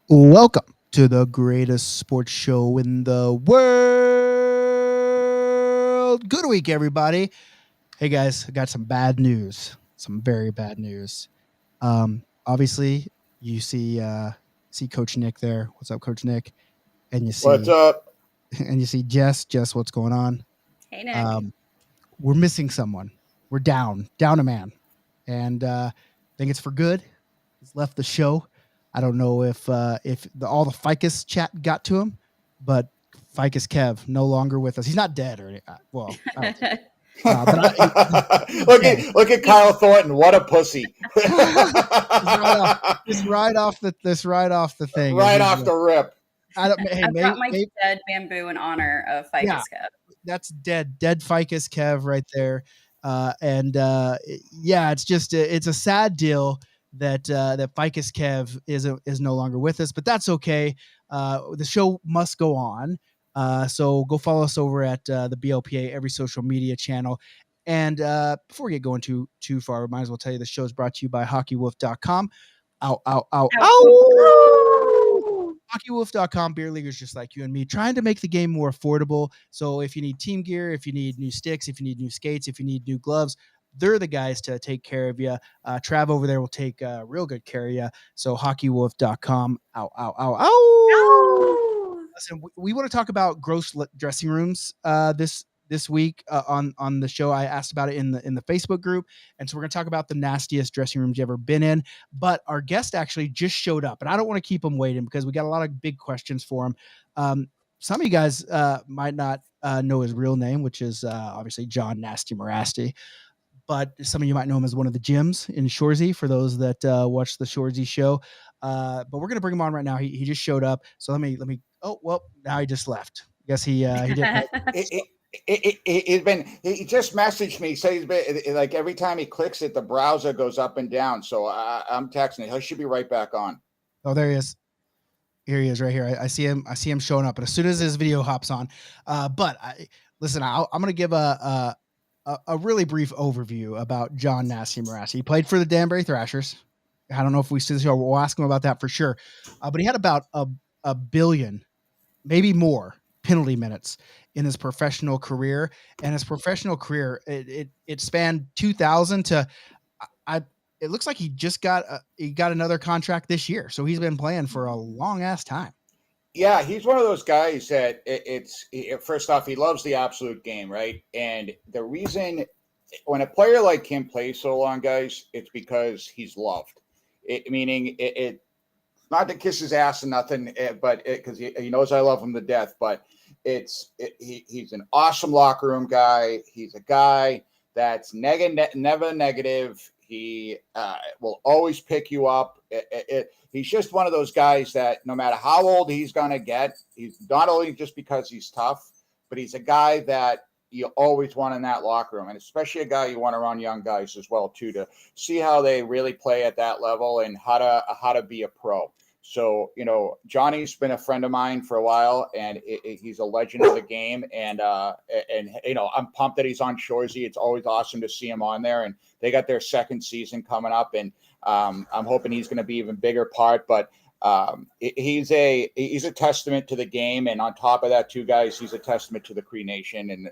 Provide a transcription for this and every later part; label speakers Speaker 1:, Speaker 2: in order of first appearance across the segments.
Speaker 1: Welcome to the greatest sports show in the world. Good week, everybody. Hey, guys, I got some bad news. Some very bad news. Obviously, you see Coach Nick there. What's up, Coach Nick? And you
Speaker 2: What's
Speaker 1: see
Speaker 2: up?
Speaker 1: and you see Jess. Jess, what's going on?
Speaker 3: Hey, Nick.
Speaker 1: Um, we're missing someone. We're down a man, and I think it's for good. He's left the show. I don't know if all the ficus chat got to him, but ficus Kev no longer with us. He's not dead or well, I don't think. But he's dead.
Speaker 2: Look at Kyle Thornton. What a pussy!
Speaker 1: Just right off the thing.
Speaker 2: Right off the rip.
Speaker 1: I don't. Hey,
Speaker 3: I brought my
Speaker 1: maybe
Speaker 3: dead bamboo in honor of
Speaker 1: yeah,
Speaker 3: Ficus Cup.
Speaker 1: that's dead ficus Kev right there. And yeah, it's a sad deal that ficus Kev is no longer with us, but that's okay. The show must go on. So go follow us over at the BLPA every social media channel. And before we get going too far, I might as well tell you the show is brought to you by HockeyWolf.com. Ow, ow, ow, ow!
Speaker 3: Ow.
Speaker 1: HockeyWolf.com, beer leaguers just like you and me, trying to make the game more affordable. So if you need team gear, if you need new sticks, if you need new skates, if you need new gloves, they're the guys to take care of you. Trav over there will take real good care of you. So HockeyWolf.com. Ow, ow, ow, ow!
Speaker 3: Ow.
Speaker 1: Listen, we want to talk about gross dressing rooms this week on the show. I asked about it in the Facebook group, and so we're going to talk about the nastiest dressing rooms you ever been in. But our guest actually just showed up, and I don't want to keep him waiting because we got a lot of big questions for him. Some of you guys might not know his real name, which is obviously John Nasty Morasti. But some of you might know him as one of the gyms in Shorzy for those that watch the Shorzy show. But we're gonna bring him on right now. He just showed up. So let me. Oh well, now he just left. I guess he didn't.
Speaker 2: It, he just messaged me. Say he's been like every time he clicks it, the browser goes up and down. So I'm texting. He should be right back on.
Speaker 1: Oh, there he is. Here he is, right here. I see him. I see him showing up. And as soon as his video hops on, listen. I'm gonna give a really brief overview about John Nasty Morassi. He played for the Danbury Thrashers. I don't know if we see the show. We'll ask him about that for sure. But he had about a billion, maybe more, penalty minutes in his professional career. And his professional career, it spanned 2000 to I. It looks like he just got another contract this year. So he's been playing for a long ass time.
Speaker 2: Yeah, he's one of those guys that first off, he loves the absolute game, right? And the reason when a player like him plays so long, guys, it's because he's loved. Meaning it not to kiss his ass and nothing, but because he knows I love him to death. But he's an awesome locker room guy. He's a guy that's never negative. He will always pick you up. He's just one of those guys that no matter how old he's going to get, he's not only just because he's tough, but he's a guy that you always want in that locker room, and especially a guy you want around young guys as well too, to see how they really play at that level and how to be a pro. So, Johnny's been a friend of mine for a while, and he's a legend of the game. And I'm pumped that he's on Shorzy. It's always awesome to see him on there. And they got their second season coming up, and I'm hoping he's going to be even bigger part. But he's a testament to the game, and on top of that, too, guys, he's a testament to the Cree Nation, and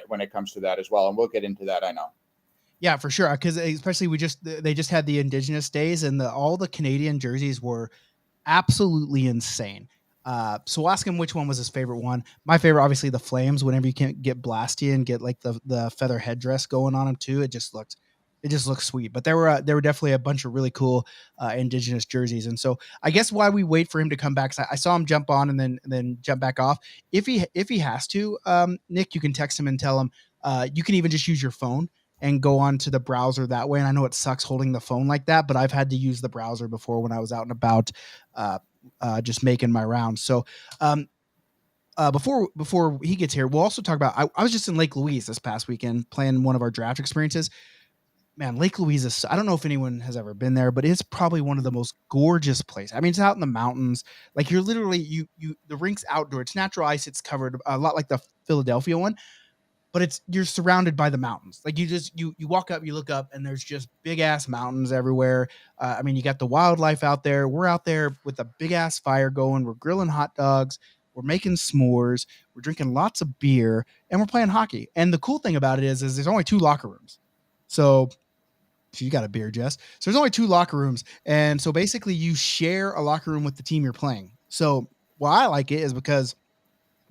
Speaker 2: when it comes to that as well. And we'll get into that, I know.
Speaker 1: Yeah, for sure. Because especially they just had the Indigenous Days, and all the Canadian jerseys were absolutely insane. So we'll ask him which one was his favorite one. My favorite, obviously, the Flames. Whenever you can get blasty and get like the feather headdress going on them too, it just looks sweet. But there were definitely a bunch of really cool Indigenous jerseys. And so I guess why we wait for him to come back, 'cause I saw him jump on and then jump back off. If he has to, Nick, you can text him and tell him. You can even just use your phone and go on to the browser that way. And I know it sucks holding the phone like that, but I've had to use the browser before when I was out and about, just making my rounds. So before he gets here, we'll also talk about, I was just in Lake Louise this past weekend playing one of our draft experiences. Man, Lake Louise is, I don't know if anyone has ever been there, but it's probably one of the most gorgeous places. I mean, it's out in the mountains. Like you're literally, the rink's outdoor. It's natural ice. It's covered a lot like the Philadelphia one. but you're surrounded by the mountains. Like you walk up, you look up, and there's just big ass mountains everywhere. I mean, you got the wildlife out there. We're out there with a big ass fire going. We're grilling hot dogs. We're making s'mores. We're drinking lots of beer, and we're playing hockey. And the cool thing about it is there's only 2 locker rooms. So you got a beer, Jess. So there's only 2 locker rooms, and so basically you share a locker room with the team you're playing. So why I like it is because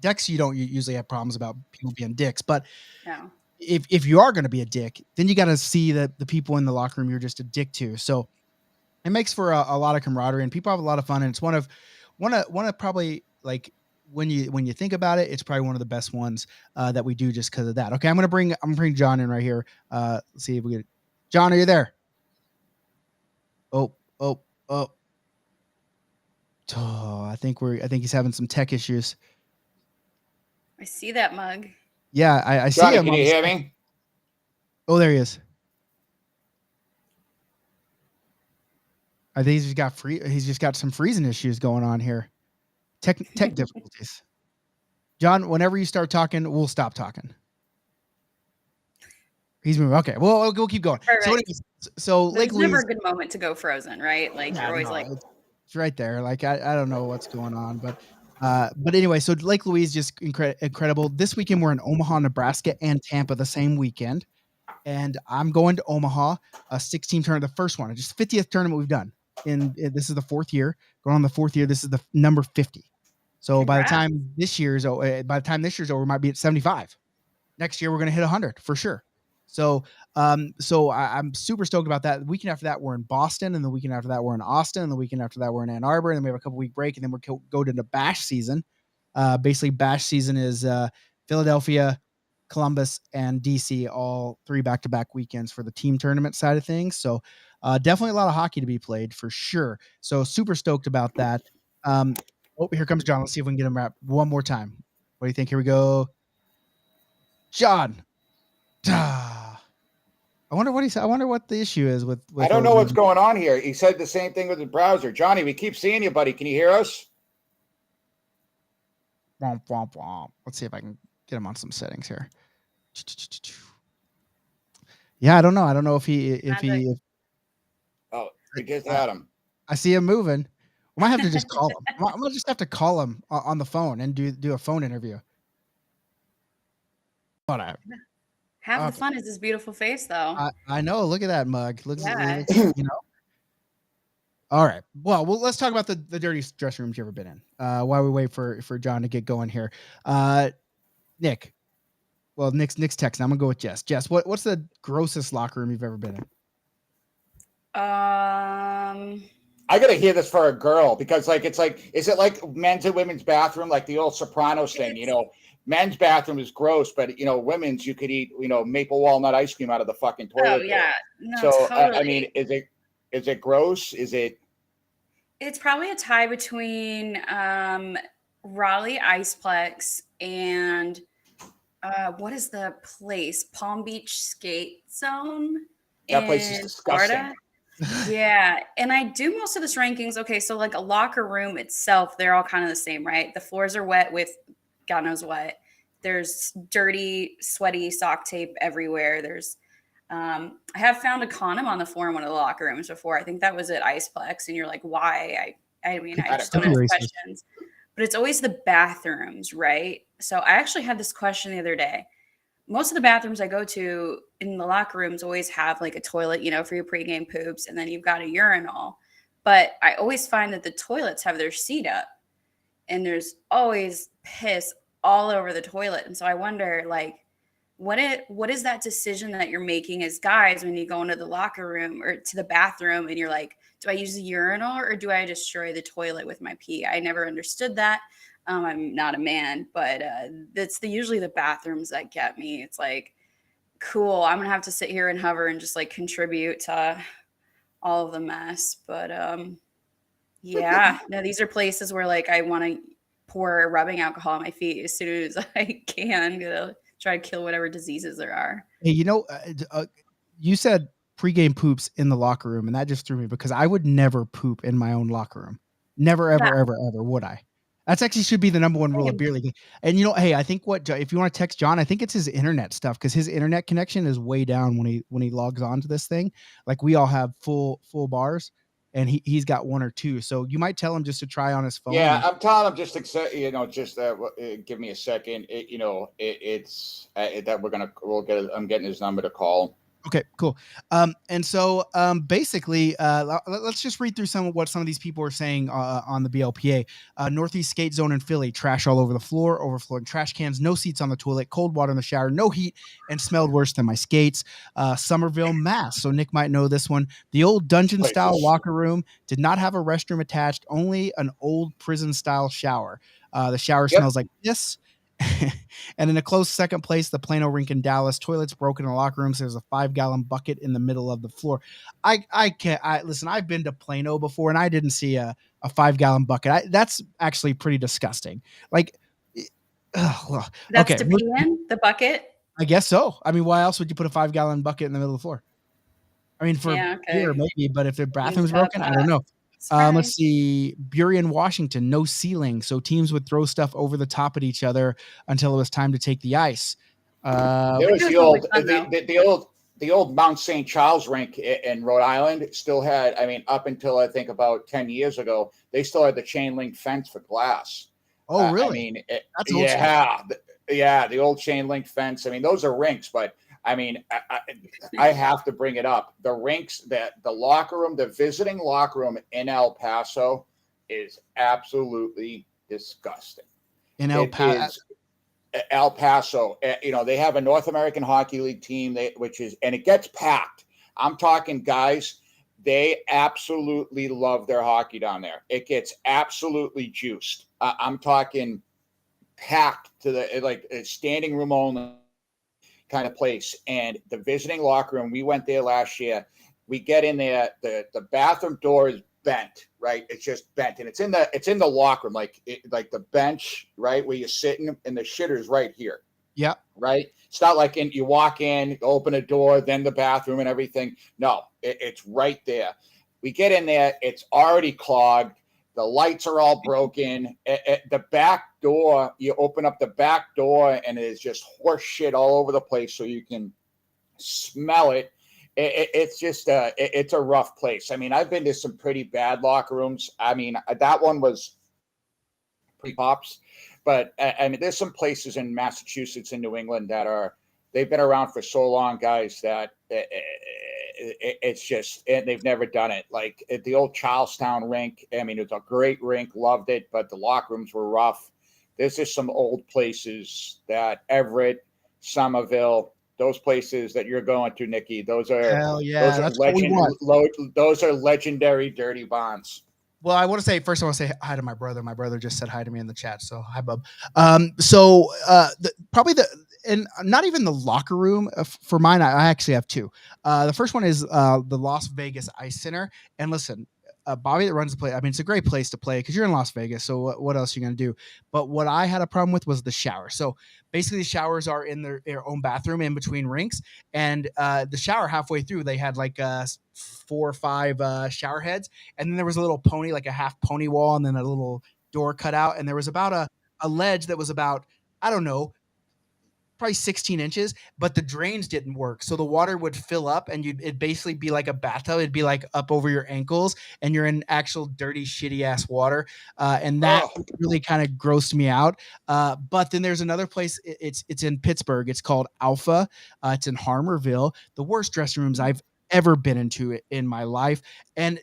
Speaker 1: decks you don't usually have problems about people being dicks, but
Speaker 3: No.
Speaker 1: if you are going to be a dick, then you got to see that the people in the locker room you're just a dick to. So it makes for a lot of camaraderie, and people have a lot of fun. And it's one of probably, like, when you think about it, it's probably one of the best ones that we do just because of that. Okay, I'm gonna bring John in right here. Let's see if we get John. Are you there? Oh. I think he's having some tech issues.
Speaker 3: I see that mug.
Speaker 1: Yeah, I see
Speaker 2: Johnny,
Speaker 1: him.
Speaker 2: can you hear me?
Speaker 1: Oh, there he is. I think he's just got some freezing issues going on here. Tech difficulties. John, whenever you start talking, we'll stop talking. He's moving. Okay, well, we'll keep going.
Speaker 3: Perfect.
Speaker 1: So, anyways, Lake
Speaker 3: There's never
Speaker 1: Louise,
Speaker 3: a good moment to go frozen, right? Like you're always like,
Speaker 1: it's right there. Like I don't know what's going on, but anyway, so Lake Louise just incredible. This weekend we're in Omaha, Nebraska, and Tampa the same weekend, and I'm going to Omaha, a 16 tournament, the first one, just 50th tournament we've done. And this is the 4th year. Going on the 4th year. This is the number 50. So
Speaker 3: Congrats.
Speaker 1: by the time this year's over, we might be at 75. Next year we're going to hit 100 for sure. So I'm super stoked about that. The weekend after that we're in Boston, and the weekend after that we're in Austin, and the weekend after that we're in Ann Arbor, and then we have a couple week break, and then we'll go to the bash season. Basically bash season is Philadelphia, Columbus, and DC, all 3 back-to-back weekends for the team tournament side of things. So definitely a lot of hockey to be played for sure. So super stoked about that. Here comes John. Let's see if we can get him wrapped one more time. What do you think? Here we go. John. I wonder what he said. I wonder what the issue is with
Speaker 2: I don't know what's going on here. He said the same thing with the browser. Johnny, we keep seeing you, buddy. Can you hear us?
Speaker 1: Womp, womp, womp. Let's see if I can get him on some settings here. Yeah, I don't know. I don't know if
Speaker 2: Oh, we just had him.
Speaker 1: I see him moving. We might have to just call him. I'm gonna just have to call him on the phone and do a phone interview. Whatever.
Speaker 3: half the fun is this beautiful face, though.
Speaker 1: I know. Look at that mug. Looks, you know. All right. Well, let's talk about the dirtiest dressing rooms you've ever been in. While we wait for John to get going here, Nick. Well, Nick's texting. I'm gonna go with Jess. Jess, what's the grossest locker room you've ever been in?
Speaker 2: I gotta hear this for a girl because, like, is it like men's and women's bathroom, like the old Sopranos thing? You know, men's bathroom is gross, but women's you could eat maple walnut ice cream out of the fucking toilet.
Speaker 3: Oh yeah. No,
Speaker 2: so
Speaker 3: totally.
Speaker 2: I mean, is it gross? Is it?
Speaker 3: It's probably a tie between Raleigh Iceplex and what is the place? Palm Beach Skate Zone.
Speaker 2: That place is disgusting.
Speaker 3: Florida. Yeah, and I do most of this rankings. Okay, so like a locker room itself, they're all kind of the same, right? The floors are wet with God knows what. There's dirty, sweaty sock tape everywhere. There's I have found a condom on the floor in one of the locker rooms before. I think that was at Iceplex, and you're like, why? I mean, I just don't have questions. But it's always the bathrooms, right? So I actually had this question the other day. Most of the bathrooms I go to in the locker rooms always have like a toilet, for your pregame poops, and then you've got a urinal. But I always find that the toilets have their seat up, and there's always piss all over the toilet. And so I wonder, like, what is that decision that you're making as guys when you go into the locker room or to the bathroom and you're like, do I use the urinal or do I destroy the toilet with my pee? I never understood that. I'm not a man, but that's usually the bathrooms that get me. It's like, cool, I'm gonna have to sit here and hover and just like contribute to all of the mess. But yeah, no, these are places where like I want to pour rubbing alcohol on my feet as soon as I can to try to kill whatever diseases there are.
Speaker 1: Hey, you said pregame poops in the locker room, and that just threw me because I would never poop in my own locker room. Never, ever, ever, ever would I. That's actually should be the number one rule of beer league. And hey, I think if you want to text John, I think it's his internet stuff because his internet connection is way down when he logs on to this thing. Like we all have full bars, and he's got one or two. So you might tell him just to try on his phone.
Speaker 2: Yeah, I'm telling him just accept. Give me a second. It's that I'm getting his number to call.
Speaker 1: Okay, cool. And so basically, let's just read through some of these people are saying on the BLPA. Northeast skate zone in Philly, trash all over the floor, overflowing trash cans, no seats on the toilet, cold water in the shower, no heat, and smelled worse than my skates. Somerville, Mass. So Nick might know this one. The old dungeon-style locker room did not have a restroom attached, only an old prison-style shower. The shower smells like piss. And in a close second place, the Plano rink in Dallas, toilets broken in the locker rooms. There's a 5-gallon bucket in the middle of the floor. Listen, I've been to Plano before and I didn't see a 5-gallon bucket. That's actually pretty disgusting. Like,
Speaker 3: that's
Speaker 1: okay,
Speaker 3: the bucket.
Speaker 1: I guess so. I mean, why else would you put a 5-gallon bucket in the middle of the floor? I mean, for beer maybe, but if the bathroom's broken, I don't know. Let's see. Burien, Washington, no ceiling. So teams would throw stuff over the top at each other until it was time to take the ice.
Speaker 2: There was the old Mount St. Charles rink in Rhode Island still had, up until I think about 10 years ago, they still had the chain link fence for glass.
Speaker 1: Oh, really?
Speaker 2: That's old school. The old chain link fence. I mean, those are rinks, but I have to bring it up. The rinks, the locker room, the visiting locker room in El Paso is absolutely disgusting.
Speaker 1: In El Paso,
Speaker 2: they have a North American Hockey League team, and it gets packed. I'm talking guys, they absolutely love their hockey down there. It gets absolutely juiced. I'm talking packed to the standing room only kind of place. And the visiting locker room, we went there last year. We get in there, the bathroom door is bent, right? It's just bent, and it's in the locker room, like the bench, right, where you're sitting, and the shitter's right here.
Speaker 1: Yeah.
Speaker 2: Right. It's not like you walk in, open a door, then the bathroom and everything. No, it's right there. We get in there, it's already clogged. The lights are all broken. The back door, you open up the back door and it is just horse shit all over the place, so you can smell it. It's just it's a rough place. I mean, I've been to some pretty bad locker rooms. I mean, that one was pretty pops, but I mean, there's some places in Massachusetts and New England they've been around for so long, guys, that it's just, and they've never done it. Like at the old Charlestown rink, I mean, it was a great rink, loved it, but the locker rooms were rough. There's just some old places that Everett, Somerville, those places that you're going to, Nikki, those are legendary dirty bonds.
Speaker 1: Well, I want to say hi to my brother. My brother just said hi to me in the chat. So hi, bub. And not even the locker room for mine. I actually have two. The first one is the Las Vegas Ice Center. And listen, Bobby that runs the play. I mean, it's a great place to play because you're in Las Vegas. So what else are you going to do? But what I had a problem with was the shower. So basically the showers are in their own bathroom in between rinks. And the shower halfway through, they had like 4 or 5 shower heads. And then there was a little pony, like a half pony wall, and then a little door cut out. And there was about a ledge that was about, I don't know, probably 16 inches, but the drains didn't work. So the water would fill up and it'd basically be like a bathtub. It'd be like up over your ankles and you're in actual dirty, shitty ass water. And that really kind of grossed me out. But then there's another place. It's in Pittsburgh. It's called Alpha. It's in Harmerville. The worst dressing rooms I've ever been into in my life. And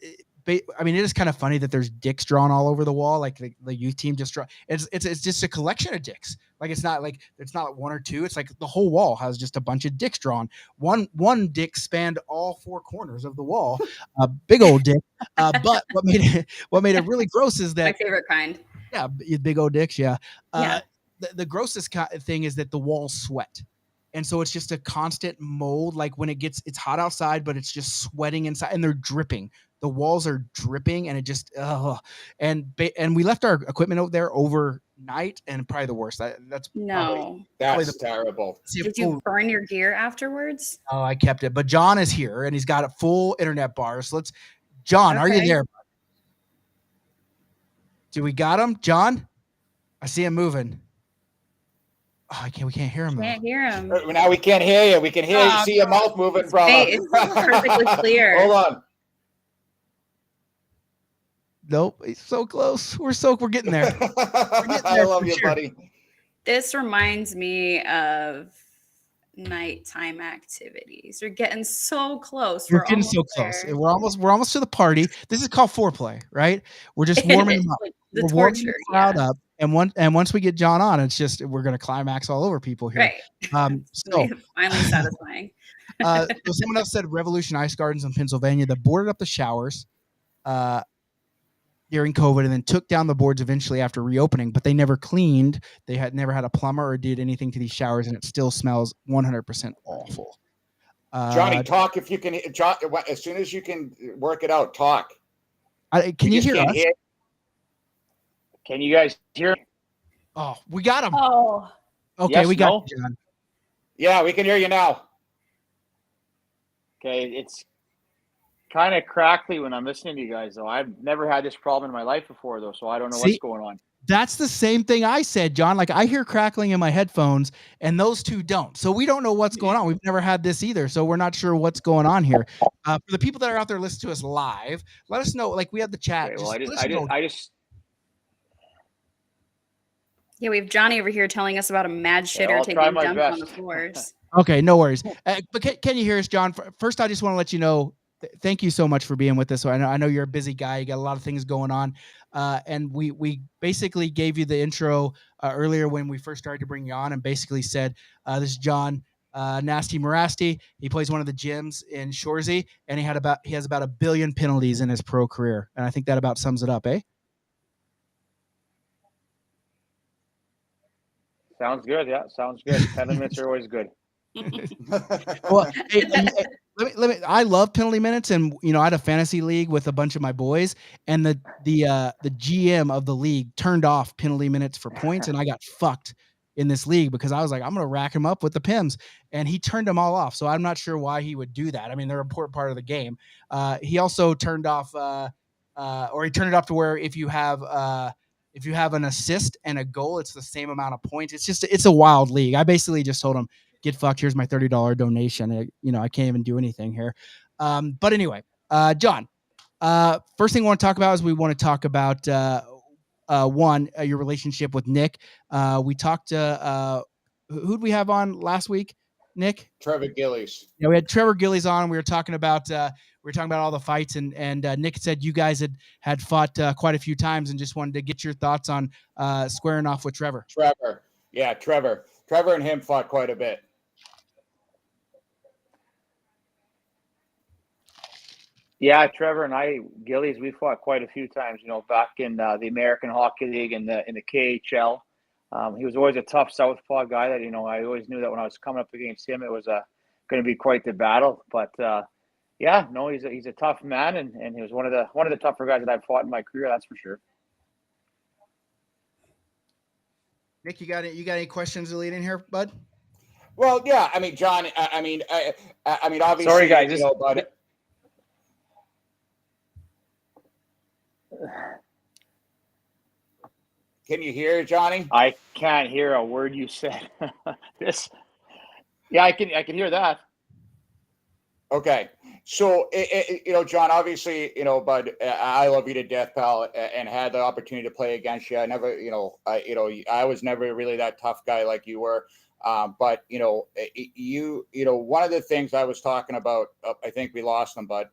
Speaker 1: I mean, it is kind of funny that there's dicks drawn all over the wall. Like the youth team just draw. It's just a collection of dicks. Like it's not like 1 or 2. It's like the whole wall has just a bunch of dicks drawn. One dick spanned all 4 corners of the wall. A big old dick. But what made it really gross is that
Speaker 3: my favorite kind.
Speaker 1: Yeah, big old dicks. Yeah. The grossest thing is that the walls sweat. And so it's just a constant mold. Like when it's hot outside, but it's just sweating inside, and they're dripping. The walls are dripping, and it just and we left our equipment out there overnight, and probably the worst. That's
Speaker 2: terrible.
Speaker 3: Did you burn your gear afterwards?
Speaker 1: Oh, I kept it. But John is here, and he's got a full internet bar. So John, are you there? Do we got him, John? I see him moving. Oh, we can't hear him.
Speaker 3: Can't hear him.
Speaker 2: Now we can't hear you. We can hear you. See your mouth moving, brother.
Speaker 3: It's perfectly clear.
Speaker 2: Hold on.
Speaker 1: Nope, he's so close. We're getting there.
Speaker 2: I love you, buddy.
Speaker 3: This reminds me of nighttime activities. We're getting so close.
Speaker 1: We're getting so close. We're almost to the party. This is called foreplay, right? We're just warming them up.
Speaker 3: The
Speaker 1: We're warming the crowd up, and once we get John on, it's just we're gonna climax all over people here.
Speaker 3: Right. So finally satisfying.
Speaker 1: So someone else said Revolution Ice Gardens in Pennsylvania that boarded up the showers during COVID and then took down the boards eventually after reopening, but they never cleaned. They had never had a plumber or did anything to these showers, and it still smells 100% awful.
Speaker 2: Johnny, talk if you can. John, as soon as you can work it out, talk.
Speaker 1: Can you hear us?
Speaker 4: Can you guys hear me?
Speaker 1: Oh, we got him.
Speaker 3: Oh.
Speaker 1: Okay,
Speaker 4: yes,
Speaker 1: we got you, John.
Speaker 2: Yeah, we can hear you now.
Speaker 4: Okay, it's kind of crackly when I'm listening to you guys, though. I've never had this problem in my life before, though, so I don't know what's going on.
Speaker 1: That's the same thing I said, John. Like, I hear crackling in my headphones, and those two don't. So we don't know what's going on. We've never had this either, so we're not sure what's going on here. For the people that are out there listening to us live, let us know. Like, we have the chat.
Speaker 4: Okay, well, I just
Speaker 3: Yeah, we have Johnny over here telling us about a mad shitter taking dumps on the floors.
Speaker 1: Okay, no worries. But can you hear us, John? First, I just want to let you know, thank you so much for being with us. So I know you're a busy guy. You got a lot of things going on. And we basically gave you the intro earlier when we first started to bring you on and basically said, this is John Nasty Morasti. He plays one of the gyms in Shoresy, and he has about 1 billion penalties in his pro career. And I think that about sums it up, eh?
Speaker 4: Sounds good. Yeah, sounds good. 10 minutes are always good.
Speaker 1: Well, hey, let me. I love penalty minutes, and I had a fantasy league with a bunch of my boys, and the GM of the league turned off penalty minutes for points, and I got fucked in this league because I was like, I'm gonna rack him up with the pims, and he turned them all off. So I'm not sure why he would do that. I mean, they're an important part of the game. He also turned off, or he turned it off to where if you have an assist and a goal, it's the same amount of points. It's a wild league. I basically just told him, get fucked. Here's my $30 donation. I can't even do anything here. But anyway, John, first thing I want to talk about is we want to talk about your relationship with Nick. We talked to who'd we have on last week? Nick?
Speaker 2: Trevor Gillies.
Speaker 1: Yeah, we had Trevor Gillies on. We were talking about all the fights, and Nick said you guys had fought quite a few times, and just wanted to get your thoughts on squaring off with Trevor.
Speaker 2: Yeah, Trevor and him fought quite a bit.
Speaker 4: Yeah, Trevor and Gillies, we fought quite a few times. Back in the American Hockey League and in the KHL. He was always a tough southpaw guy that I always knew that when I was coming up against him, it was going to be quite the battle. But he's a tough man, and he was one of the tougher guys that I've fought in my career. That's for sure.
Speaker 1: Nick, you got any questions to lead in here, bud?
Speaker 2: Well, yeah. I mean, John. I mean, obviously.
Speaker 4: Sorry, guys.
Speaker 2: But can you hear Johnny?
Speaker 4: I can't hear a word you said. Yeah, I can hear that.
Speaker 2: Okay. So, John, obviously, bud, I love you to death, pal, and had the opportunity to play against you. I never, I was never really that tough guy like you were. But, one of the things I was talking about, I think we lost them, bud.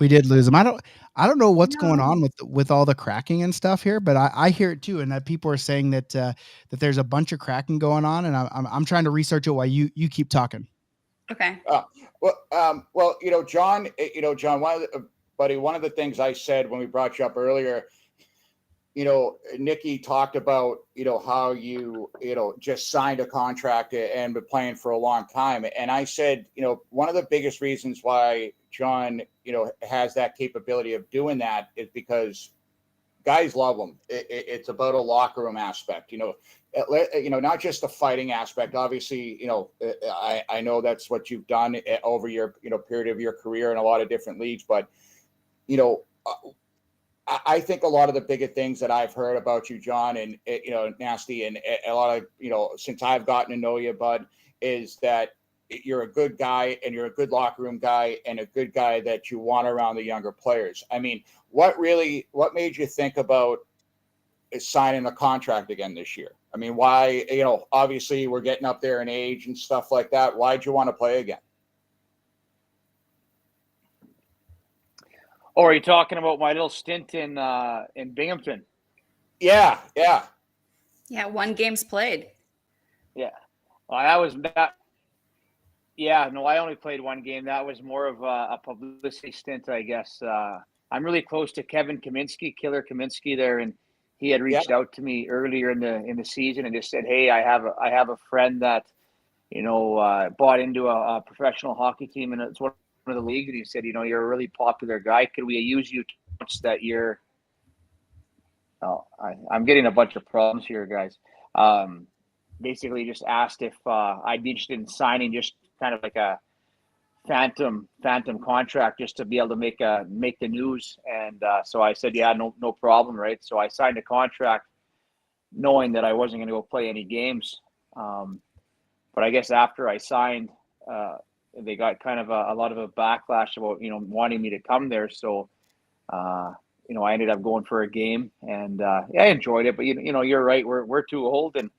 Speaker 1: We did lose him. I don't know what's going on with all the cracking and stuff here, but I hear it too, and that people are saying that there's a bunch of cracking going on, and I'm trying to research it while you keep talking.
Speaker 3: Okay.
Speaker 2: Well, John, one of the things I said when we brought you up earlier, Nikki talked about, how you just signed a contract and been playing for a long time. And I said, one of the biggest reasons why John, has that capability of doing that is because guys love him. It's about a locker room aspect, not just the fighting aspect. Obviously, I know that's what you've done over your, period of your career in a lot of different leagues, but, I think a lot of the bigger things that I've heard about you, John, and Nasty, and a lot of since I've gotten to know you, Bud, is that you're a good guy and you're a good locker room guy and a good guy that you want around the younger players. I mean, what made you think about signing a contract again this year? I mean, why? Obviously we're getting up there in age and stuff like that. Why'd you want to play again?
Speaker 4: Oh, are you talking about my little stint in Binghamton?
Speaker 2: Yeah.
Speaker 3: Yeah, 1 game's played.
Speaker 4: Yeah. Well, that was that. Yeah, no, I only played 1 game. That was more of a publicity stint, I guess. I'm really close to Kevin Kaminsky, Killer Kaminsky there, and he had reached out to me earlier in the season and just said, "Hey, I have a friend that bought into a professional hockey team, and it's one of the leagues." And he said, "You're a really popular guy. Could we use you that year?" Oh, I'm getting a bunch of problems here, guys. Basically, just asked if I'd be interested in signing just kind of like a phantom contract just to be able to make the news. And so I said, yeah, no problem, right? So I signed a contract knowing that I wasn't going to go play any games. But I guess after I signed, they got kind of a lot of a backlash about wanting me to come there. So I ended up going for a game, and I enjoyed it. But you're right, we're too old, and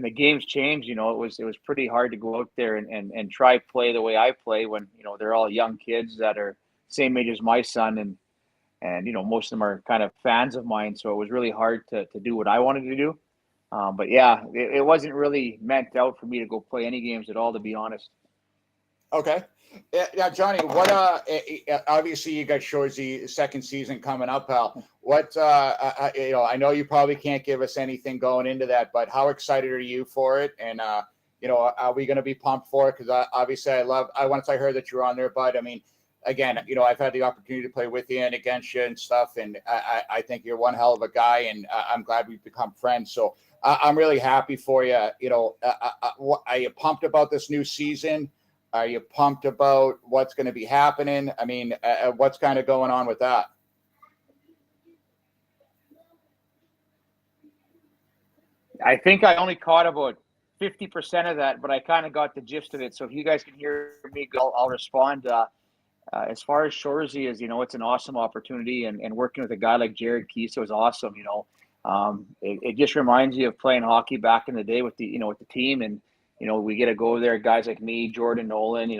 Speaker 4: the game's changed. It was pretty hard to go out there and try play the way I play when they're all young kids that are same age as my son, and most of them are kind of fans of mine. So it was really hard to do what I wanted to do. But yeah, it wasn't really meant out for me to go play any games at all, to be honest.
Speaker 2: Okay. Now, Johnny, what obviously you got Shorzy second season coming up, pal. What I know you probably can't give us anything going into that, but how excited are you for it? And are we going to be pumped for it? Because obviously once I heard that you were on there, Bud. I mean, again, I've had the opportunity to play with you and against you and stuff, and I think you're one hell of a guy, and I'm glad we've become friends. So I'm really happy for you. Are you pumped about this new season? Are you pumped about what's going to be happening? I mean, what's kind of going on with that?
Speaker 4: I think I only caught about 50% of that, but I kind of got the gist of it. So if you guys can hear me, I'll respond. As far as Shorzy is, it's an awesome opportunity, and working with a guy like Jared Keeso is awesome. It just reminds you of playing hockey back in the day with the team, and we get to go there. Guys like me, Jordan Nolan,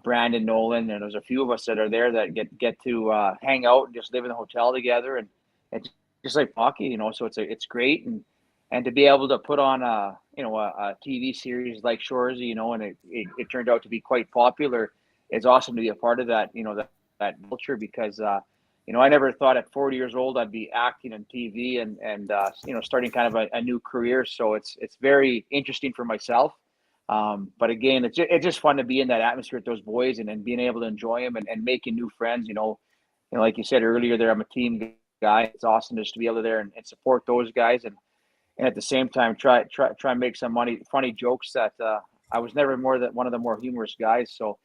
Speaker 4: Brandon Nolan, and there's a few of us that are there that get to hang out and just live in the hotel together, and it's just like hockey, So it's great, and to be able to put on a TV series like Shorzy, and it turned out to be quite popular. It's awesome to be a part of that, that culture, because I never thought at 40 years old I'd be acting on TV and starting kind of a new career. So it's very interesting for myself. But again, it's just fun to be in that atmosphere with those boys and being able to enjoy them and making new friends. Like you said earlier there, I'm a team guy. It's awesome just to be able to there and support those guys and at the same time try and make some funny jokes that I was never one of the more humorous guys. So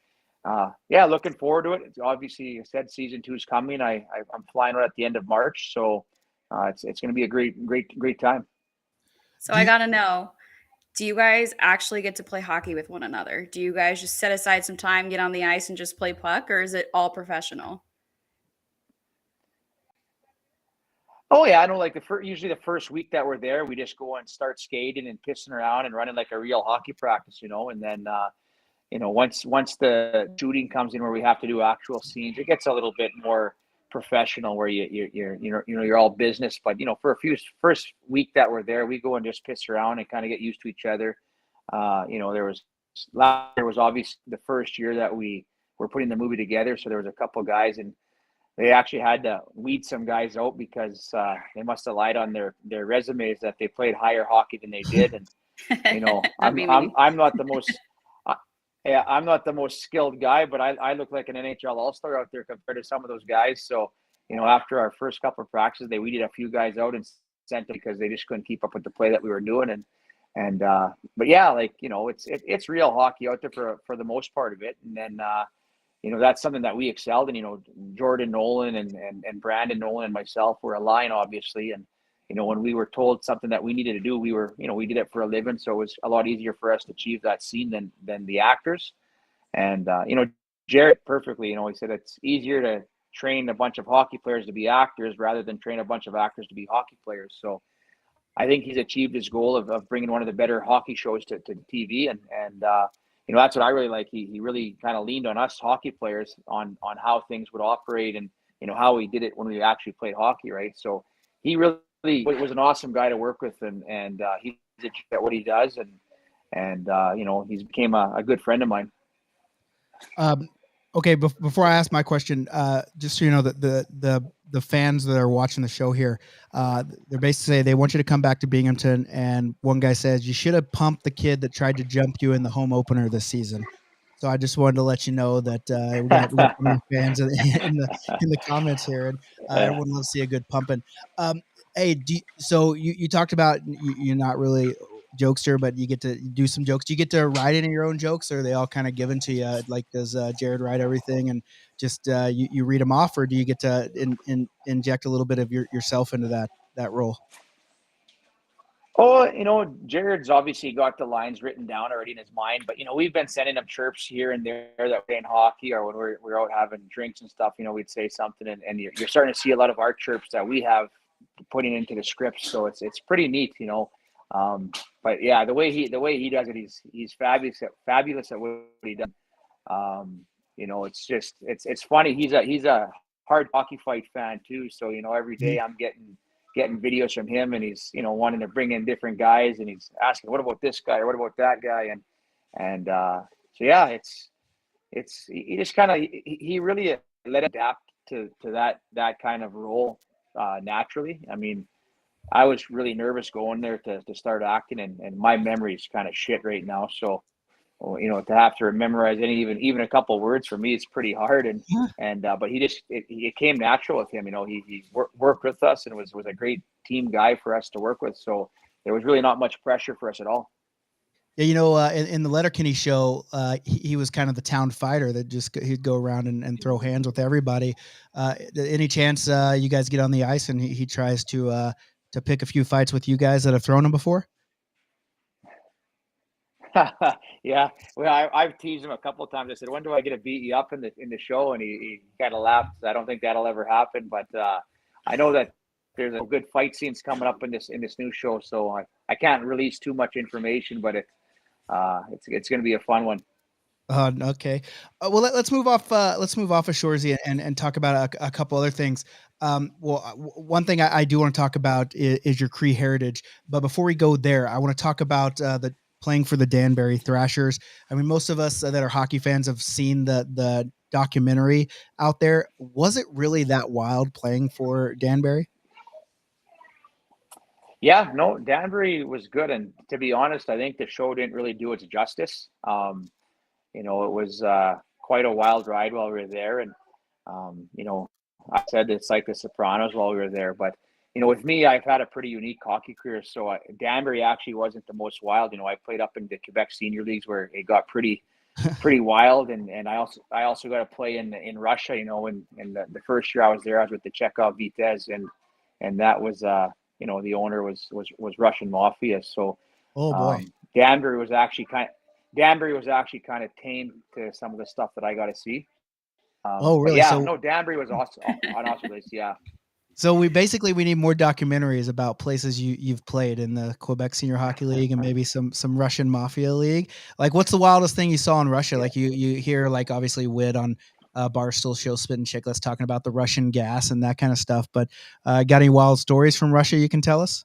Speaker 4: looking forward to it. It's obviously, I said season 2 is coming. I'm flying out at the end of March, so it's going to be a great time.
Speaker 3: So I gotta know, do you guys actually get to play hockey with one another? Do you guys just set aside some time, get on the ice, and just play puck, or is it all professional?
Speaker 4: Oh yeah, I know. Like usually the first week that we're there, we just go and start skating and pissing around and running like a real hockey practice, and then. Once the shooting comes in where we have to do actual scenes, it gets a little bit more professional where you're all business. But for first week that we're there, we go and just piss around and kind of get used to each other. Last year was obviously the first year that we were putting the movie together, so there was a couple guys and they actually had to weed some guys out because they must have lied on their resumes that they played higher hockey than they did. And I'm not the most. Yeah, I'm not the most skilled guy, but I look like an NHL All-Star out there compared to some of those guys. So, after our first couple of practices, they weeded a few guys out and sent them because they just couldn't keep up with the play that we were doing. But yeah, it's real hockey out there for the most part of it. And then, that's something that we excelled in. Jordan Nolan and Brandon Nolan and myself were a line, obviously. And, when we were told something that we needed to do, we did it for a living. So it was a lot easier for us to achieve that scene than the actors. And, Jared perfectly, he said it's easier to train a bunch of hockey players to be actors rather than train a bunch of actors to be hockey players. So I think he's achieved his goal of bringing one of the better hockey shows to TV. And that's what I really like. He really kind of leaned on us hockey players on how things would operate and, how we did it when we actually played hockey. Right. So he really was an awesome guy to work with, and he's at what he does. And he's became a good friend of mine.
Speaker 1: Okay, before I ask my question, just so you know that the fans that are watching the show here, they're basically saying they want you to come back to Binghamton, and one guy says you should have pumped the kid that tried to jump you in the home opener this season. So I just wanted to let you know that we got some of your fans in the comments here, and everyone loves to see a good pumping. Hey, so you talked about you're not really jokester, but you get to do some jokes. Do you get to write any of your own jokes, or are they all kind of given to you? Like, does Jared write everything and just you read them off, or do you get to inject a little bit of yourself into that role?
Speaker 4: Oh, Jared's obviously got the lines written down already in his mind, but we've been sending him chirps here and there that we're playing hockey or when we're out having drinks and stuff. We'd say something, and you're starting to see a lot of our chirps that we have putting into the script. So it's pretty neat. But yeah, the way he does it, he's fabulous at what he does. It's just it's funny. He's a hard hockey fight fan too. So every day I'm getting videos from him, and he's wanting to bring in different guys, and he's asking, what about this guy or what about that guy, and so yeah, it's he just kind of he really let him adapt to that kind of role naturally. I mean, I was really nervous going there to start acting, and my memory's kind of shit right now. So, to have to memorize even a couple of words for me, it's pretty hard. But it came natural with him. He worked with us and was a great team guy for us to work with. So there was really not much pressure for us at all.
Speaker 1: Yeah, in the Letterkenny show, he was kind of the town fighter that he'd go around and throw hands with everybody. Any chance you guys get on the ice and he tries to pick a few fights with you guys that have thrown him before?
Speaker 4: Yeah, well, I've teased him a couple of times. I said, "When do I get to beat you up in the show?" And he kind of laughed. I don't think that'll ever happen, but I know that there's a good fight scenes coming up in this new show. So I can't release too much information, but it's going to be a fun one.
Speaker 1: Okay. Well, let's move off. Let's move off of Shoresy and talk about a couple other things. One thing I do want to talk about is your Cree heritage. But before we go there, I want to talk about the playing for the Danbury Thrashers. I mean, most of us that are hockey fans have seen the documentary out there. Was it really that wild playing for Danbury?
Speaker 4: Yeah, no, Danbury was good, and to be honest, I think the show didn't really do its justice. It was quite a wild ride while we were there. And, I said it's like the Sopranos while we were there. But, with me, I've had a pretty unique hockey career. So Danbury actually wasn't the most wild. I played up in the Quebec senior leagues where it got pretty wild. And I also got to play in Russia, in the first year I was there, I was with the Chekhov Vitesse. And that was, the owner was Russian mafia. So,
Speaker 1: oh boy,
Speaker 4: Danbury was actually kind of tame to some of the stuff that I got to see.
Speaker 1: Oh, really?
Speaker 4: Yeah, no, Danbury was awesome. An awesome place, yeah.
Speaker 1: So we need more documentaries about places you've played in the Quebec Senior Hockey League and maybe some Russian Mafia League. Like, what's the wildest thing you saw in Russia? Yeah. Like you hear like obviously Wid on Barstool show Spittin' Chicklets talking about the Russian gas and that kind of stuff. But got any wild stories from Russia you can tell us?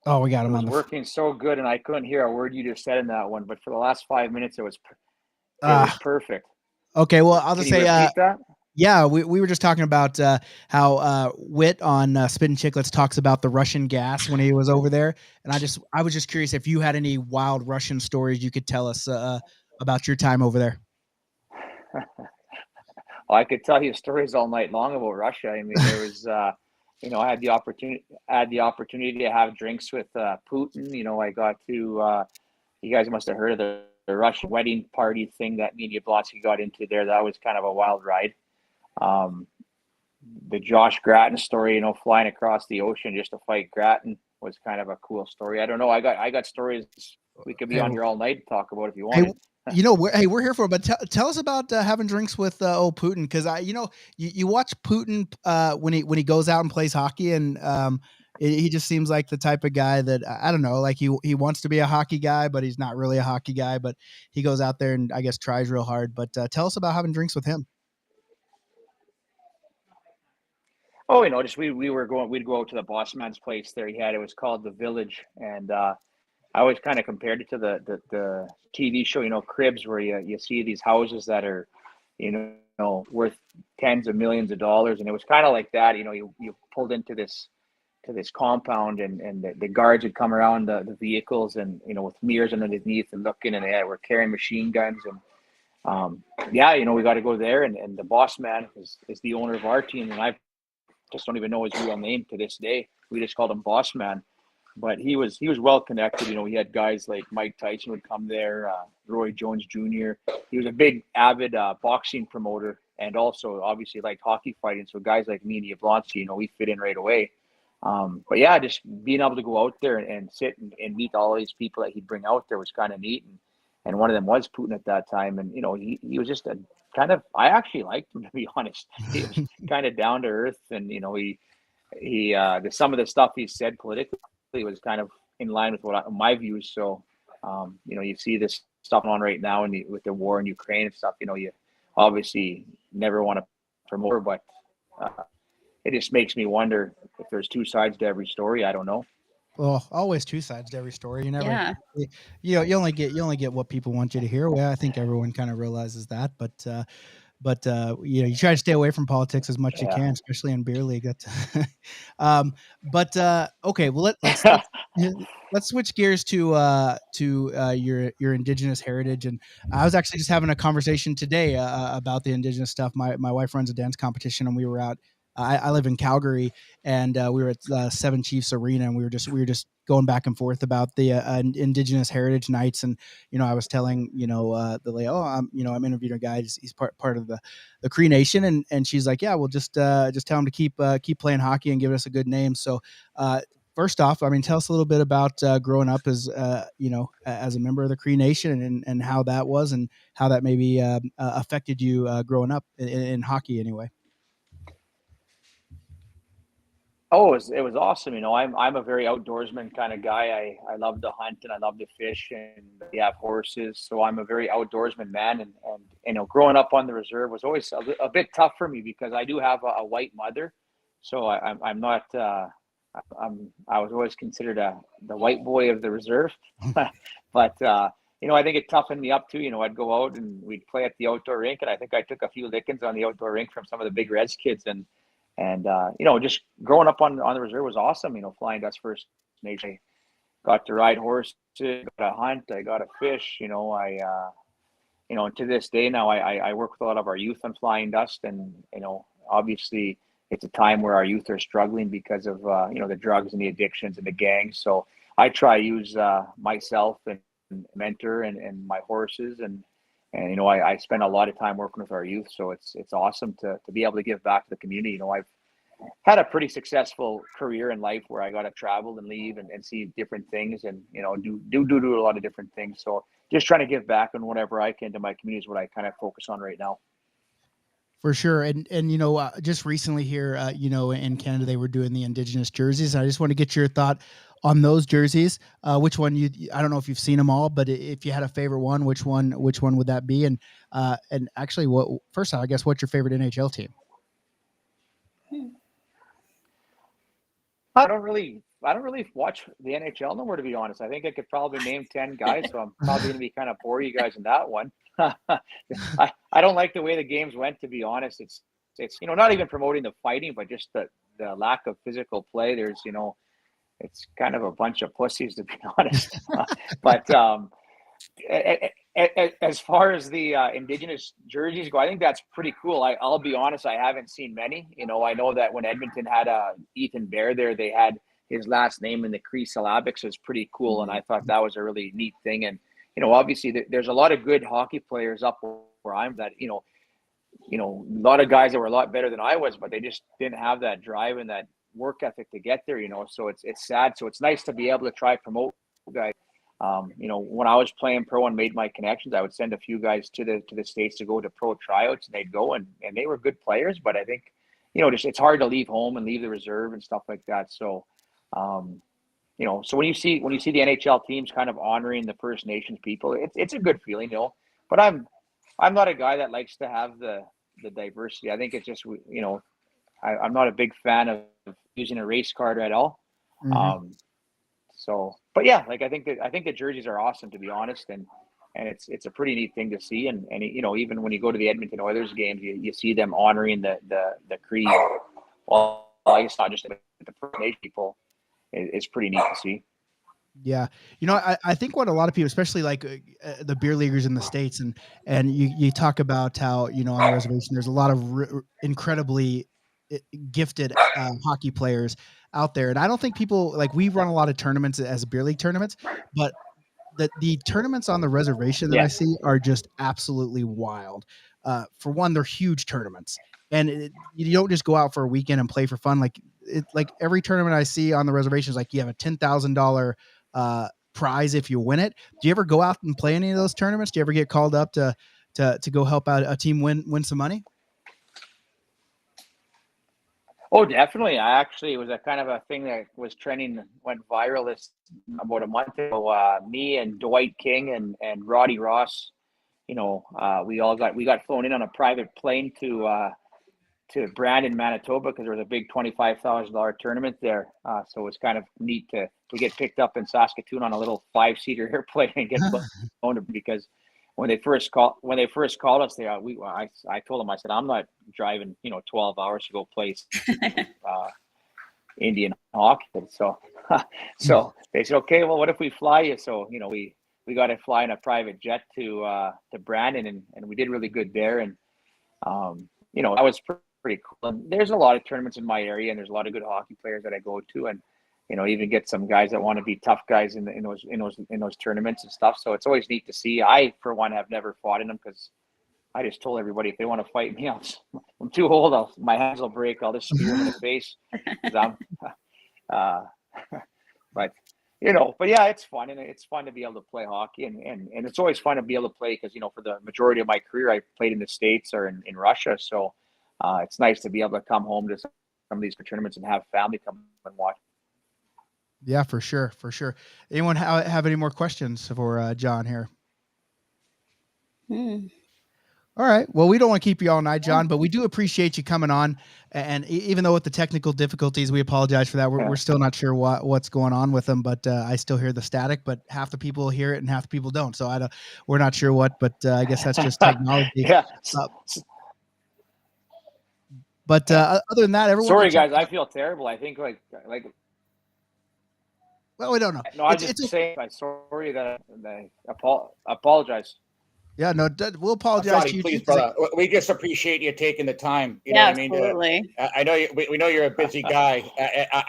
Speaker 1: Oh, we got him on the
Speaker 4: working so good, and I couldn't hear a word you just said in that one. But for the last 5 minutes, it was perfect.
Speaker 1: Okay, well, I'll just say,
Speaker 4: that?
Speaker 1: Yeah, we were just talking about how Wit on Spittin' Chicklets talks about the Russian gas when he was over there, and I was just curious if you had any wild Russian stories you could tell us about your time over there.
Speaker 4: Well, I could tell you stories all night long about Russia. I mean, there was I had the opportunity to have drinks with Putin. I got to you guys must have heard of the Russian wedding party thing that me and Yablonsky got into there. That was kind of a wild ride. The Josh Gratton story, flying across the ocean just to fight Gratton was kind of a cool story. I don't know. I got stories we could be on here all night to talk about if you wanted.
Speaker 1: We're here for it, but tell us about having drinks with old Putin, because you watch Putin when he goes out and plays hockey, and he just seems like the type of guy that I don't know, like he wants to be a hockey guy, but he's not really a hockey guy, but he goes out there and I guess tries real hard. But tell us about having drinks with him.
Speaker 4: Oh, just we'd go out to the boss man's place there. It was called the Village, and I always kind of compared it to the TV show, Cribs, where you see these houses that are, worth tens of millions of dollars, and it was kind of like that. You pulled into this compound, and the guards would come around the vehicles, and with mirrors underneath and looking, and they were carrying machine guns, and we got to go there, and the boss man is the owner of our team, and I just don't even know his real name to this day. We just called him Boss Man, but he was well connected. He had guys like Mike Tyson would come there, Roy Jones Jr. He was a big avid boxing promoter, and also obviously liked hockey fighting. So guys like me and Yablonsky, we fit in right away. But yeah, just being able to go out there and sit and meet all these people that he'd bring out there was kind of neat. And one of them was Putin at that time. And, he was just I actually liked him, to be honest. He was kind of down to earth, and, some of the stuff he said politically was kind of in line with my views. So, you see this stuff on right now with the war in Ukraine and stuff, you obviously never want to promote, but it just makes me wonder if there's two sides to every story. I don't know.
Speaker 1: Well, always two sides to every story. You never,
Speaker 3: Yeah.
Speaker 1: you only get what people want you to hear. Well, I think everyone kind of realizes that, but you try to stay away from politics as much as you can, especially in beer league. Okay, well let's switch gears to your Indigenous heritage. And I was actually just having a conversation today about the Indigenous stuff. My wife runs a dance competition, and we were out. I live in Calgary, and we were at Seven Chiefs Arena, and we were just going back and forth about the Indigenous Heritage Nights. And I was telling the lady, I'm interviewing a guy. He's part of the Cree Nation, and she's like, yeah, well, just tell him to keep playing hockey and give us a good name. So first off, tell us a little bit about growing up as as a member of the Cree Nation, and how that was, and how that maybe affected you growing up in hockey anyway.
Speaker 4: Oh, it was awesome. I'm a very outdoorsman kind of guy. I love to hunt, and I love to fish, and we have horses. So I'm a very outdoorsman man. And growing up on the reserve was always a bit tough for me, because I do have a white mother. So I'm not, I was always considered the white boy of the reserve. But, I think it toughened me up too. I'd go out and we'd play at the outdoor rink, and I think I took a few lickings on the outdoor rink from some of the big Reds kids. And just growing up on the reserve was awesome. Flying Dutch First Nation, got to ride horses, got to hunt, I got to fish. To this day now, I work with a lot of our youth on Flying Dust, and obviously it's a time where our youth are struggling because of the drugs and the addictions and the gangs. So I try to use myself and mentor and my horses, and I spend a lot of time working with our youth. So it's awesome to be able to give back to the community. I've had a pretty successful career in life where I got to travel and leave and see different things, and do a lot of different things. So just trying to give back on whatever I can to my community is what I kind of focus on right now.
Speaker 1: For sure. And just recently here, in Canada, they were doing the Indigenous jerseys. I just want to get your thought on those jerseys. Which one I don't know if you've seen them all, but if you had a favorite one, which one would that be? And actually, first off, I guess, what's your favorite NHL team?
Speaker 4: I don't really watch the NHL no more, to be honest. I think I could probably name 10 guys, so I'm probably going to be kind of bore you guys in that one. I don't like the way the games went, to be honest. It's not even promoting the fighting, but just the lack of physical play. There's it's kind of a bunch of pussies, to be honest. But As far as the Indigenous jerseys go, I think that's pretty cool. I'll be honest, I haven't seen many. I know that when Edmonton had Ethan Bear there, they had his last name in the Cree syllabics. Is pretty cool, and I thought that was a really neat thing. And obviously, there's a lot of good hockey players up where I'm. That a lot of guys that were a lot better than I was, but they just didn't have that drive and that work ethic to get there. So it's sad. So it's nice to be able to try promote guys. When I was playing pro and made my connections, I would send a few guys to the States to go to pro tryouts, and they'd go and they were good players. But I think, just it's hard to leave home and leave the reserve and stuff like that. So, so when you see the NHL teams kind of honoring the First Nations people, it's a good feeling, But I'm not a guy that likes to have the diversity. I think it's just, I'm not a big fan of using a race card at all.
Speaker 1: Mhm.
Speaker 4: So, but yeah, I think the jerseys are awesome, to be honest, and it's a pretty neat thing to see. And even when you go to the Edmonton Oilers games, you see them honoring the Cree. Well, I guess not just the First Nation people. It's pretty neat to see.
Speaker 1: Yeah. I think what a lot of people, especially the beer leaguers in the States, and you talk about how, on the reservation, there's a lot of incredibly gifted hockey players out there. And I don't think people, we run a lot of tournaments as beer league tournaments, but the tournaments on the reservation that I see are just absolutely wild. For one, they're huge tournaments, and you don't just go out for a weekend and play for fun. Every tournament I see on the reservation is you have a $10,000 prize if you win it. Do you ever go out and play any of those tournaments? Do you ever get called up to go help out a team win some money?
Speaker 4: Oh, definitely. It was a kind of a thing that was trending, went viral about a month ago. Me and Dwight King and Roddy Ross, we got flown in on a private plane to Brandon, Manitoba, because there was a big $25,000 tournament there. So it was kind of neat to get picked up in Saskatoon on a little 5-seater airplane and get flown to, because when they first called us there, I told them, I said, I'm not driving 12 hours to go play Indian hockey. So they said, okay, well, what if we fly you? So we got to fly in a private jet to Brandon, and we did really good there. And that was pretty cool. And there's a lot of tournaments in my area, and there's a lot of good hockey players that I go to, and even get some guys that want to be tough guys in those tournaments and stuff. So it's always neat to see. I, for one, have never fought in them, because I just told everybody, if they want to fight me, I'm too old. My hands will break. I'll just spear them in the face. But yeah, it's fun, and it's fun to be able to play hockey, and it's always fun to be able to play, because for the majority of my career, I played in the States or in Russia. So it's nice to be able to come home to some of these tournaments and have family come and watch.
Speaker 1: Yeah, for sure. Anyone have any more questions for John here? All right. Well, we don't want to keep you all night, John, but we do appreciate you coming on. And even though with the technical difficulties, we apologize for that. We're still not sure what's going on with them, but I still hear the static. But half the people hear it and half the people don't. So we're not sure what. But I guess that's just technology.
Speaker 4: Yeah.
Speaker 1: But other than that, everyone.
Speaker 4: Sorry, guys. I feel terrible. I think
Speaker 1: Well, we don't know.
Speaker 4: No, I'm just saying. I'm sorry that I apologize.
Speaker 1: Yeah, no, we'll apologize to you.
Speaker 2: Please, brother. We just appreciate you taking the time. You know what I mean?
Speaker 3: Absolutely.
Speaker 2: I know we know you're a busy guy.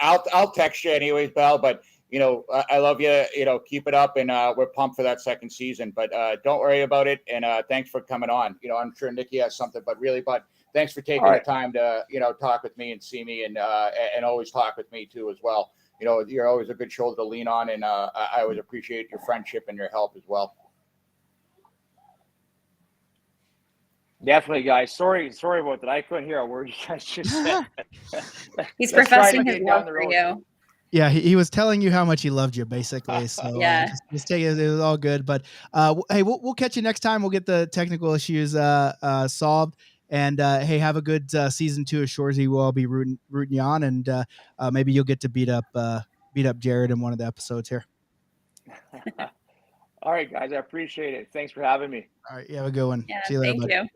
Speaker 2: I'll text you anyways, Bal. But I love you. Keep it up, and we're pumped for that second season. But don't worry about it. And thanks for coming on. I'm sure Nikki has something, but thanks for taking the time to talk with me and see me, and always talk with me too as well. You're always a good shoulder to lean on, and I always appreciate your friendship and your help as well.
Speaker 4: Definitely, guys. Sorry about that. I couldn't hear a word you guys just said.
Speaker 3: He's professing his love for you.
Speaker 1: Yeah, he was telling you how much he loved you, basically. So
Speaker 3: yeah,
Speaker 1: just take it. It was all good. But hey, we'll catch you next time. We'll get the technical issues solved. And hey, have a good season 2 of Shoresy. We'll all be rooting you on, and maybe you'll get to beat up Jared in one of the episodes here.
Speaker 4: All right, guys. I appreciate it. Thanks for having me.
Speaker 1: All right, you have a good one.
Speaker 3: Yeah,
Speaker 1: see you later,
Speaker 3: thank
Speaker 1: buddy.
Speaker 3: you.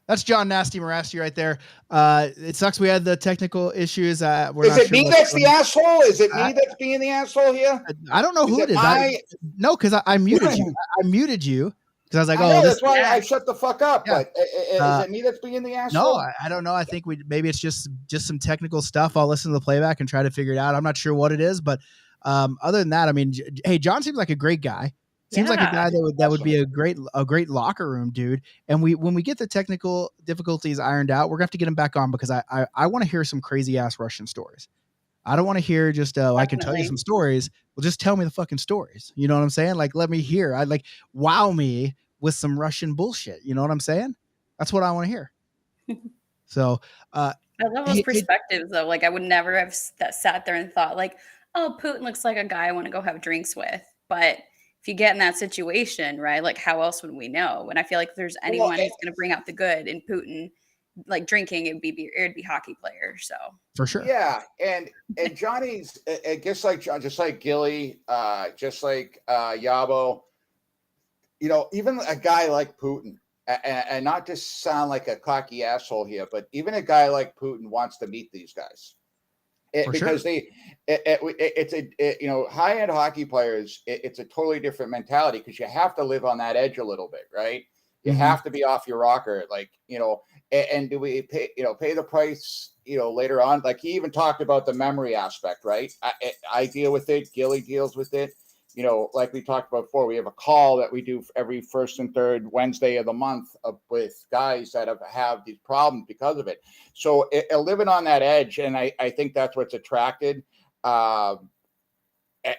Speaker 1: That's John Nasty Morasti right there. It sucks we had the technical issues. We're
Speaker 2: Is
Speaker 1: not
Speaker 2: it
Speaker 1: sure
Speaker 2: me
Speaker 1: what's
Speaker 2: that's
Speaker 1: going
Speaker 2: the
Speaker 1: on.
Speaker 2: asshole? Is it me that's being the asshole here?
Speaker 1: I don't know
Speaker 2: Is
Speaker 1: who
Speaker 2: it
Speaker 1: it is. No, because I muted you. I muted you because I was like,
Speaker 2: I
Speaker 1: oh,
Speaker 2: know,
Speaker 1: this.
Speaker 2: that's why
Speaker 3: Yeah.
Speaker 2: I shut the fuck up.
Speaker 1: Yeah.
Speaker 2: But is it me that's being the asshole?
Speaker 1: No, I don't know. I think maybe it's just some technical stuff. I'll listen to the playback and try to figure it out. I'm not sure what it is, but other than that, I mean, hey, John seems like a great guy. Seems like a guy that would be a great locker room dude. And when we get the technical difficulties ironed out, we're gonna have to get him back on because I want to hear some crazy ass Russian stories. I don't want to hear just I can tell you some stories. Well, just tell me the fucking stories. You know what I'm saying? Like, let me hear. I like wow me with some Russian bullshit. You know what I'm saying? That's what I want to hear. So,
Speaker 3: I love those perspectives though. Like I would never have sat there and thought like, oh, Putin looks like a guy I want to go have drinks with. But if you get in that situation, right? Like how else would we know? And I feel like if there's anyone who's going to bring out the good in Putin, like drinking, it'd be hockey players. So
Speaker 1: for sure.
Speaker 2: Yeah. And Johnny's, I guess just like Gilly, just like Yabo, you know, even a guy like Putin, and not to sound like a cocky asshole here, but even a guy like Putin wants to meet these guys because you know, high-end hockey players, it's a totally different mentality because you have to live on that edge a little bit, right? You have to be off your rocker, like, you know, and do we pay the price, you know, later on? Like he even talked about the memory aspect, right? I deal with it. Gilly deals with it. You know, like we talked about before, we have a call that we do every first and third Wednesday of the month with guys that have these problems because of it. So living on that edge, and I think that's what's attracted,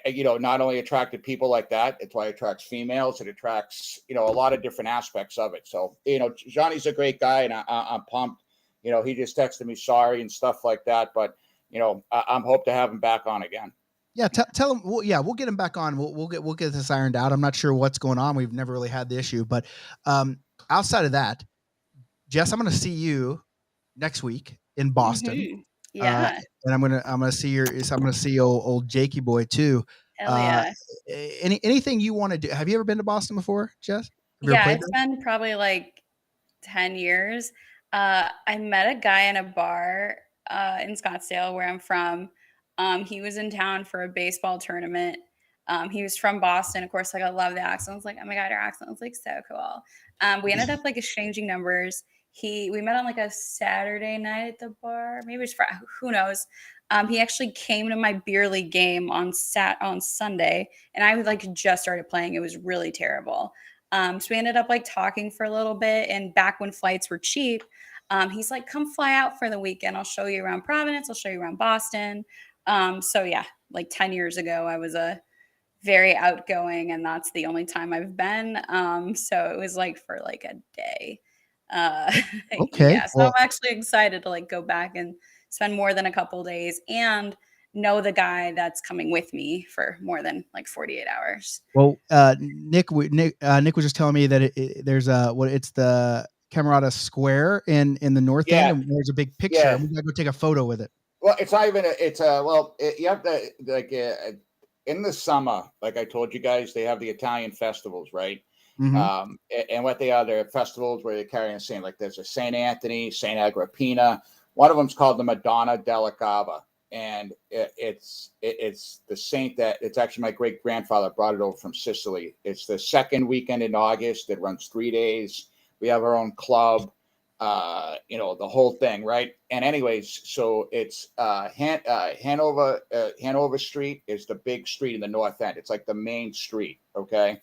Speaker 2: you know, not only attracted people like that, it's why it attracts females. It attracts, you know, a lot of different aspects of it. So, you know, Johnny's a great guy, and I'm pumped. You know, he just texted me sorry and stuff like that. But, you know, I'm hope to have him back on again.
Speaker 1: Yeah, tell him. Well, yeah, we'll get him back on. We'll get this ironed out. I'm not sure what's going on. We've never really had the issue, but outside of that, Jess, I'm going to see you next week in Boston.
Speaker 3: Yeah,
Speaker 1: and I'm gonna see old Jakey boy too.
Speaker 3: Hell yeah.
Speaker 1: Anything you want to do? Have you ever been to Boston before, Jess?
Speaker 3: Yeah, it's been probably like 10 years. I met a guy in a bar in Scottsdale where I'm from. He was in town for a baseball tournament. He was from Boston. Of course, like I love the accent. I was like, oh my God, your accent was like so cool. We ended up like exchanging numbers. We met on like a Saturday night at the bar. Maybe it's Friday, who knows. He actually came to my beer league game on Sunday, and I like just started playing. It was really terrible. So we ended up like talking for a little bit, and back when flights were cheap, he's like, come fly out for the weekend. I'll show you around Providence. I'll show you around Boston. So yeah, like 10 years ago, I was a very outgoing, and that's the only time I've been. So it was like for like a day.
Speaker 1: Okay.
Speaker 3: Yeah, so I'm actually excited to like go back and spend more than a couple days and know the guy that's coming with me for more than like 48 hours.
Speaker 1: Well, Nick was just telling me that there's it's the Camerata Square in the north end, and there's a big picture.
Speaker 2: Yeah.
Speaker 1: We gotta go take a photo with it.
Speaker 2: Well, it's not even. You have to like in the summer, like I told you guys, they have the Italian festivals, right?
Speaker 1: Mm-hmm.
Speaker 2: And what they are, they're festivals where they're carrying a saint. Like there's a Saint Anthony, Saint Agrippina. One of them's called the Madonna della Cava, and it's the saint that it's actually my great grandfather brought it over from Sicily. It's the second weekend in August. It runs 3 days. We have our own club, you know, the whole thing, right? And anyways, so it's Hanover Street is the big street in the north end. It's like the main street, okay?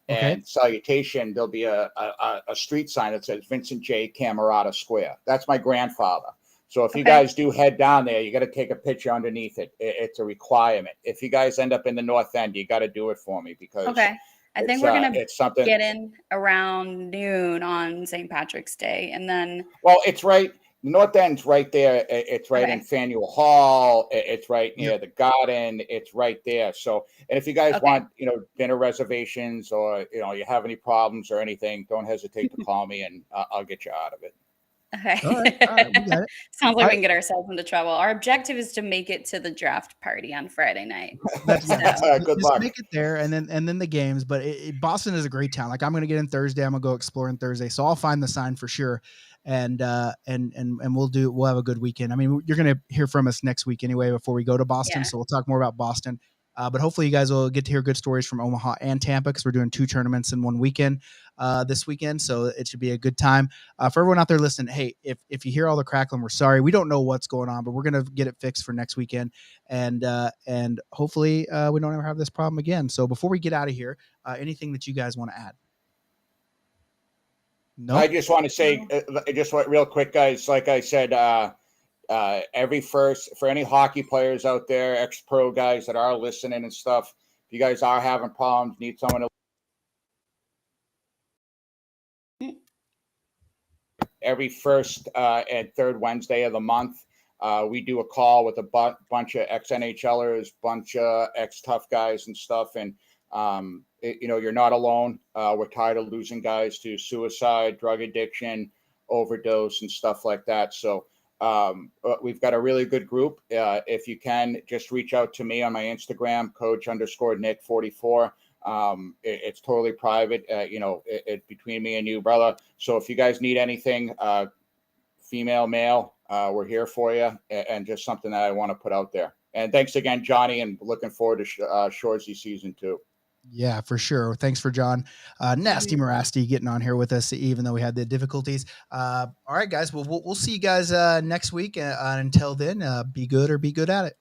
Speaker 2: And Salutation, there'll be a street sign that says Vincent J. Camerata Square. That's my grandfather. So if you guys do head down there, you got to take a picture underneath it. It's a requirement. If you guys end up in the north end, you got to do it for me because
Speaker 3: I think we're gonna get in around noon on St. Patrick's Day, and then
Speaker 2: it's right. The north end's right there. It's right in Faneuil Hall. It's right near the garden. It's right there. So, and if you guys want, you know, dinner reservations or, you know, you have any problems or anything, don't hesitate to call me and I'll get you out of it.
Speaker 3: Okay.
Speaker 1: All right, we got it.
Speaker 3: Sounds like we can get ourselves into trouble. Our objective is to make it to the draft party on Friday night.
Speaker 2: Good luck.
Speaker 1: Make it there, and then the games. But Boston is a great town. Like I'm going to get in Thursday. I'm going to go exploring Thursday, so I'll find the sign for sure. and we'll have a good weekend. I mean, you're going to hear from us next week anyway before we go to Boston.
Speaker 3: Yeah.
Speaker 1: So we'll talk more about Boston. But hopefully you guys will get to hear good stories from Omaha and Tampa, because we're doing 2 tournaments in one weekend this weekend. So it should be a good time. For everyone out there listening, hey, if you hear all the crackling, we're sorry. We don't know what's going on, but we're going to get it fixed for next weekend. And hopefully we don't ever have this problem again. So before we get out of here, anything that you guys want to add? No.
Speaker 2: I just want to say, real quick, guys, like I said, for any hockey players out there, ex-pro guys that are listening and stuff, if you guys are having problems, need someone to every first and third Wednesday of the month, we do a call with a bunch of ex-NHLers, bunch of ex-tough guys and stuff. And, you're not alone. We're tired of losing guys to suicide, drug addiction, overdose, and stuff like that. So we've got a really good group. If you can, just reach out to me on my Instagram, coach_Nick44. It's totally private, it's between me and you, brother. So if you guys need anything, female, male, we're here for you, and just something that I want to put out there. And thanks again, Johnny, and looking forward to Shoresy season 2.
Speaker 1: Yeah, for sure. Thanks for John. Nasty Morasti getting on here with us, even though we had the difficulties. All right, guys. Well, we'll see you guys next week. Until then, be good or be good at it.